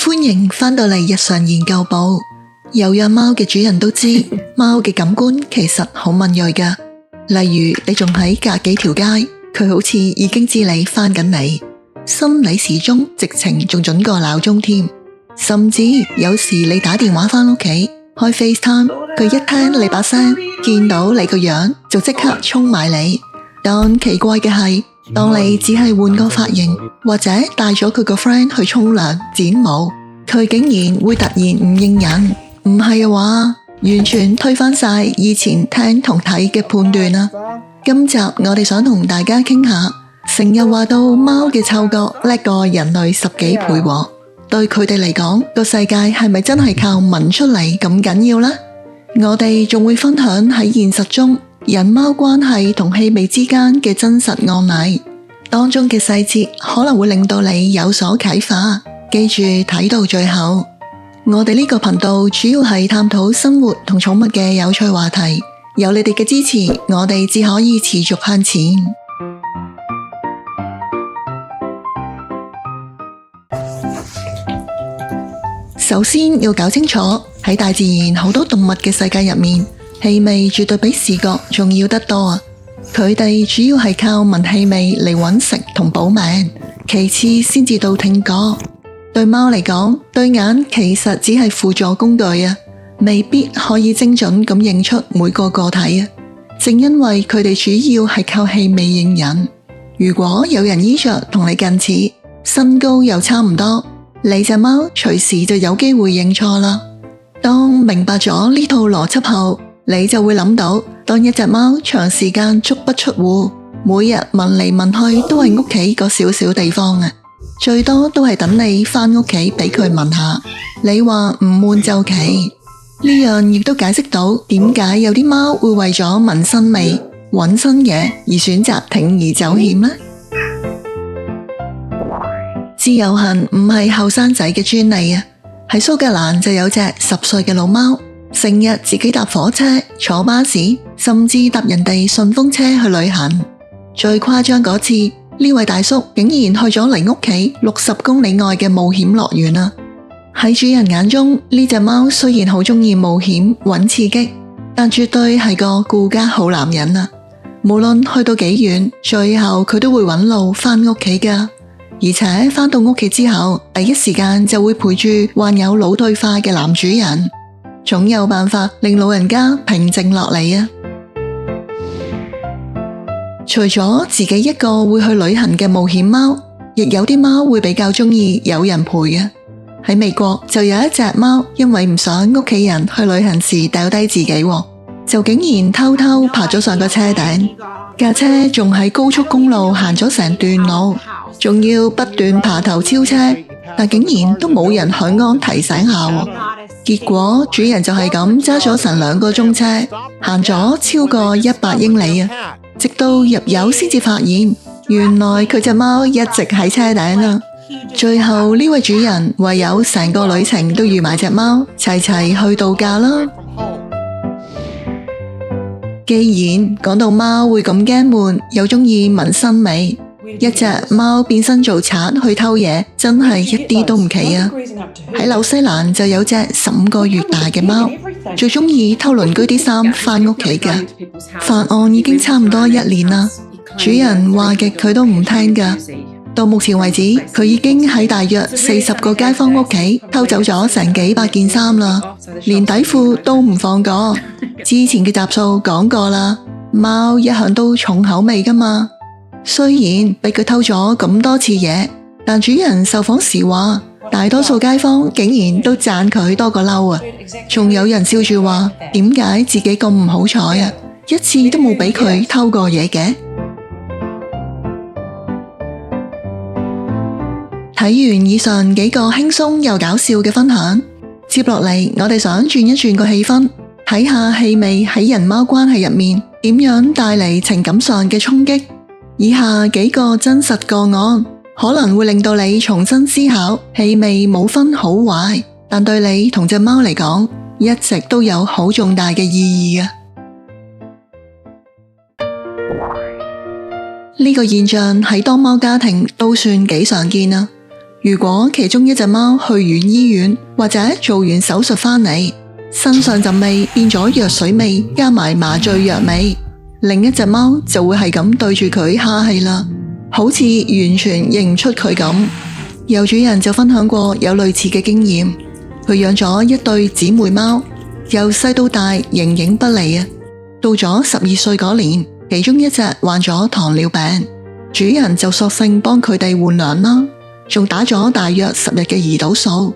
歡迎返到嚟日常研究部。有養貓嘅主人都知，貓嘅感官其實好敏銳㗎。例如你仲喺隔幾條街，佢好似已經知你返緊嚟，心理時鐘直情仲準過鬧鐘添。甚至有時你打電話返屋企開 FaceTime，佢一聽你把聲，見到你個樣就即刻衝埋你。但奇怪嘅係，當你只係換個髮型，或者帶咗佢個 friend 去沖涼剪毛，佢竟然會突然唔認人。唔係話完全推翻晒以前聽同睇嘅判斷啦。今集我哋想同大家傾下，成日話到貓嘅嗅覺叻過人類10幾倍喎，對佢哋嚟講，個世界係咪真係靠聞出嚟咁緊要呢？我哋仲會分享喺現實中人貓關係同氣味之間嘅真實案例，當中嘅細節可能會令到你有所啟發。記住睇到最後。我哋呢個頻道主要係探討生活同寵物嘅有趣話題，有你哋嘅支持，我哋至可以持續向前。首先要搞清楚，喺大自然好多動物嘅世界入面，氣味絕對比視覺重要得多啊！佢哋主要係靠聞氣味嚟搵食同保命，其次先至到聽覺。對貓嚟講，對眼其實只係輔助工具啊，未必可以精準咁認出每個個體啊。正因為佢哋主要係靠氣味認人，如果有人衣着同你近似，身高又差唔多，你隻貓隨時就有機會認錯啦。當明白咗呢套邏輯後，你就會諗到，當一隻貓長時間足不出戶，每日聞嚟聞去都係屋企個小小地方啊，最多都係等你返屋企俾佢聞下，你話唔悶就奇。呢樣亦都解釋到點解有啲貓會為咗聞新味、搵新嘢而選擇鋌而走險呢？自由行唔係後生仔嘅專利啊！喺蘇格蘭就有隻10歲嘅老貓，成日自己搭火車、坐巴士，甚至搭人哋順風車去旅行。最誇張嗰次，呢位大叔竟然去咗離屋企60公里外嘅冒險樂園啊！喺主人眼中，呢隻貓雖然好鍾意冒險搵刺激，但絕對係個顧家好男人啊！無論去到幾遠，最後佢都會搵路返屋企㗎，而且返到屋企之後，第一時間就會陪住患有腦退化嘅男主人，總有辦法令老人家平靜落嚟啊！除咗自己一個會去旅行嘅冒險貓，亦有啲貓會比較鍾意有人陪嘅。喺美國就有一隻貓，因為唔想屋企人去旅行時掉低自己，就竟然偷偷爬咗上個車頂。架車仲喺高速公路行咗成段路，仲要不斷爬頭超車，但竟然都冇人響安提醒下。結果主人就係咁揸咗成2個鐘車，行咗超過100英里啊！直到入油先至發現，原來佢隻貓一直喺車頂啊！最後呢位主人唯有成個旅程都預埋隻貓，齊齊去度假啦。既然講到貓會咁驚悶，又鍾意聞新味，一隻貓變身做賊去偷嘢，真係一啲都唔奇啊！喺紐西蘭就有隻15個月大嘅貓，最鍾意偷鄰居啲衫返屋企㗎。犯案已經差唔多1年啦，主人話極佢都唔聽㗎。到目前為止，佢已經喺大約40個街坊屋企偷走咗成幾百件衫啦，連底褲都唔放過。之前嘅集數講過啦，貓一向都重口味㗎嘛。雖然俾佢偷咗咁多次嘢，但主人受訪時話，大多數街坊竟然都讚佢多過嬲啊！仲有人笑住話，點解自己咁唔好彩啊？一次都冇俾佢偷過嘢嘅。睇完以上幾個輕鬆又搞笑嘅分享，接落嚟我哋想轉一轉個氣氛，睇下氣味喺人貓關係入面點樣帶嚟情感上嘅衝擊。以下幾個真實個案可能會令到你重新思考，氣味冇分好壞，但對你同隻貓嚟講，一直都有好重大嘅意義啊！呢個現象喺多貓家庭都算幾常見啊！如果其中一隻貓去完醫院或者做完手術返嚟，身上陣味變咗藥水味加埋麻醉藥味，另一隻貓就會係咁對住佢哈氣啦，好似完全認唔出佢咁。有主人就分享過有類似嘅經驗，佢養咗一對姊妹貓，由細到大形影不離啊。到咗12歲嗰年，其中一隻患咗糖尿病，主人就索性幫佢哋換糧啦，仲打咗大約10日嘅胰島素。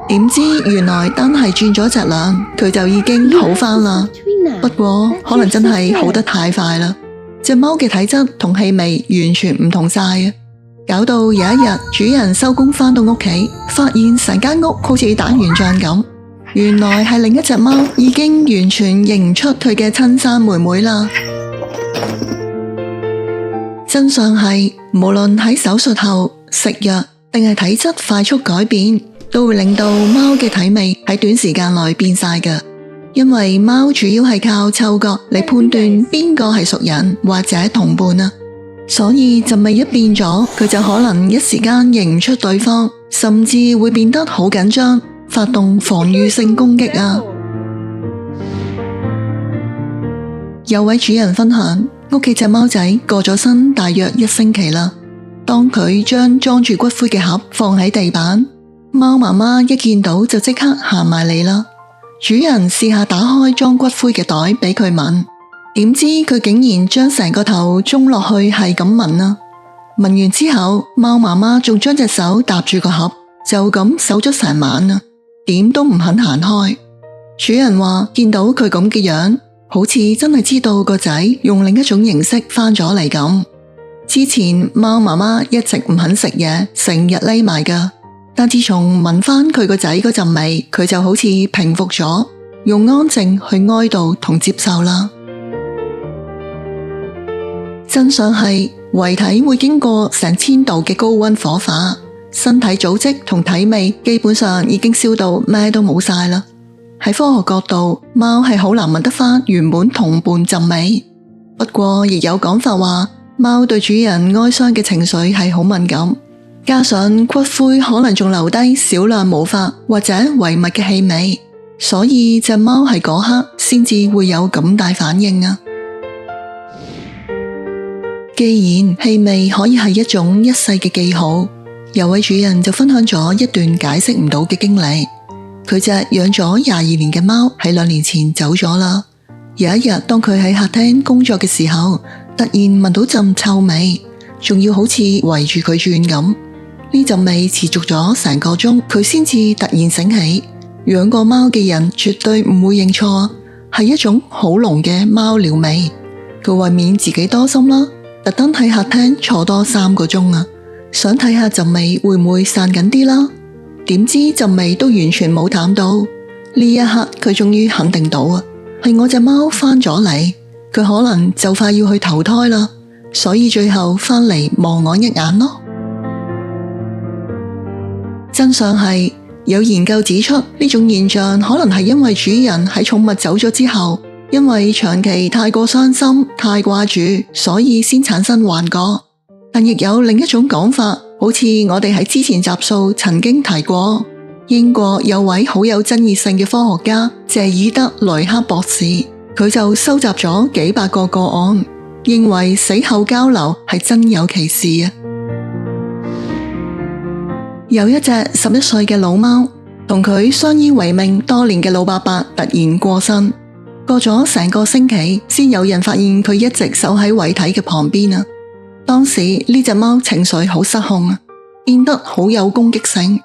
點知原來單係轉咗隻糧，佢就已經好返啦。不過可能真係好得太快啦，隻貓嘅體質同氣味完全唔同晒啊！搞到有一日主人收工返到屋企，發現成間屋好似打完仗咁，原來係另一隻貓已經完全認唔出佢嘅親生妹妹啦。真相係，無論喺手術後、食藥定係體質快速改變，都會令到貓嘅體味喺短時間內變晒㗎。因為貓主要係靠嗅覺嚟判斷邊個係熟人或者同伴啊，所以陣味一變咗，佢就可能一時間認唔出對方，甚至會變得好緊張，發動防禦性攻擊啊。有位主人分享，屋企隻貓仔過咗身大約1星期啦，當佢將裝住骨灰嘅盒放喺地板，貓媽媽一見到就即刻行埋嚟啦。主人試下打開裝骨灰嘅袋俾佢聞，點知佢竟然將成個頭中落去係咁聞啊！聞完之後，貓媽媽仲將隻手搭住個盒，就咁守咗成晚啊，點都唔肯行開。主人話見到佢咁嘅樣，好似真係知道個仔用另一種形式返咗嚟咁。之前貓媽媽一直唔肯食嘢，成日匿埋㗎。但自從聞返佢個仔嗰陣味，佢就好似平復咗，用安靜去哀悼同接受啦。真相係遺體會經過成1000度嘅高溫火化，身體組織同體味基本上已經燒到咩都冇晒啦。喺科學角度，貓係好難聞得返原本同伴陣味。不過亦有講法話，貓對主人哀傷嘅情緒係好敏感。加上骨灰可能仲留低少量毛髮或者遺物嘅氣味，所以隻貓係嗰刻先至會有咁大反應啊。既然氣味可以係一種一世嘅記號，有位主人就分享咗一段解釋唔到嘅經歷。佢隻養咗22年嘅貓喺2年前走咗啦。有一日，當佢喺客廳工作嘅時候，突然聞到陣臭味，仲要好似圍住佢轉咁。呢陣味持續咗成個鐘，佢先至突然醒起，養過貓嘅人絕對唔會認錯，係一種好濃嘅貓尿味。佢為免自己多心啦，特登喺客廳坐多3個鐘啊，想睇下陣味會唔會散緊啲啦。點知陣味都完全冇淡到，呢一刻佢終於肯定到啊，係我隻貓返咗嚟，佢可能就快要去投胎啦，所以最後返嚟望我一眼咯。真相係，有研究指出，呢種現象可能係因為主人喺寵物走咗之後，因為長期太過傷心、太掛住，所以先產生幻覺。但亦有另一種講法，好似我哋喺之前集數曾經提過，英國有位好有爭議性嘅科學家謝爾德雷克博士，佢就收集咗幾百個個案，認為死後交流係真有其事啊。有一隻11歲嘅老貓，同佢相依為命多年嘅老伯伯突然過身，過咗成個星期，先有人發現佢一直守喺遺體嘅旁邊啊。當時呢隻貓情緒好失控啊，變得好有攻擊性。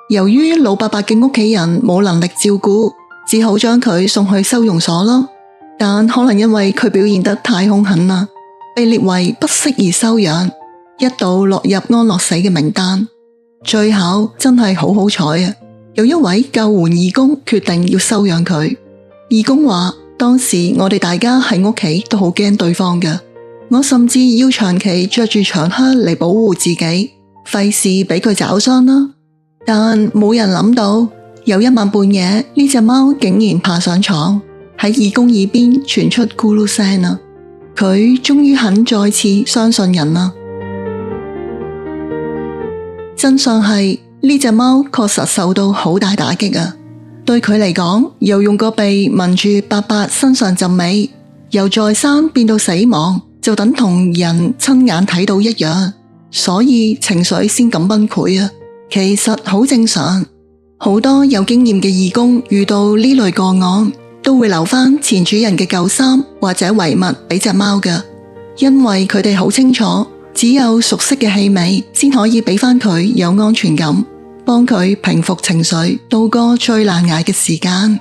由於老伯伯嘅屋企人冇能力照顧，只好將佢送去收容所咯。但可能因為佢表現得太兇狠啦，被列為不適宜收養，一度落入安樂死嘅名單。最後真係好好彩啊！有一位救援義工決定要收養佢。義工話：當時我哋大家喺屋企都好驚對方㗎，我甚至要長期着住長靴嚟保護自己，費事俾佢抓傷啦。但冇人諗到，有一晚半夜，呢隻貓竟然爬上床，喺義工耳邊傳出咕嚕聲啊！佢終於肯再次相信人啦。真相係，呢隻貓確實受到好大打擊啊！對佢嚟講，由用個鼻聞住伯伯身上陣味，由在生變到死亡，就等同人親眼睇到一樣，所以情緒先咁崩潰啊！其實好正常，好多有經驗嘅義工遇到呢類個案，都會留返前主人嘅舊衫或者遺物俾隻貓㗎，因為佢哋好清楚，只有熟悉嘅氣味先可以俾返佢有安全感，幫佢平復情緒，度過最難捱嘅時間。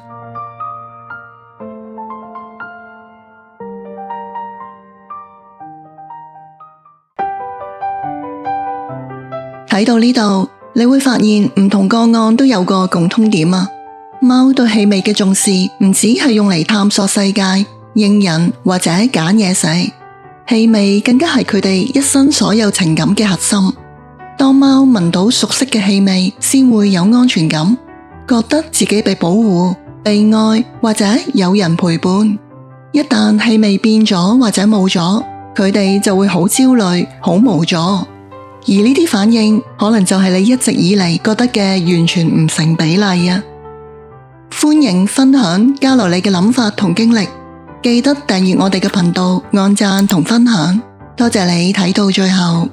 睇到呢度，你會發現唔同個案都有個共通點啊！貓對氣味嘅重視唔只係用嚟探索世界、認人或者揀嘢食，氣味更加係佢哋一生所有情感嘅核心。當貓聞到熟悉嘅氣味，先會有安全感，覺得自己被保護、被愛或者有人陪伴。一旦氣味變咗或者冇咗，佢哋就會好焦慮、好無助。而呢啲反應可能就係你一直以嚟覺得嘅完全唔成比例啊！歡迎分享交流你嘅諗法同經歷，記得訂閱我哋嘅頻道，按讚同分享。多謝你睇到最後。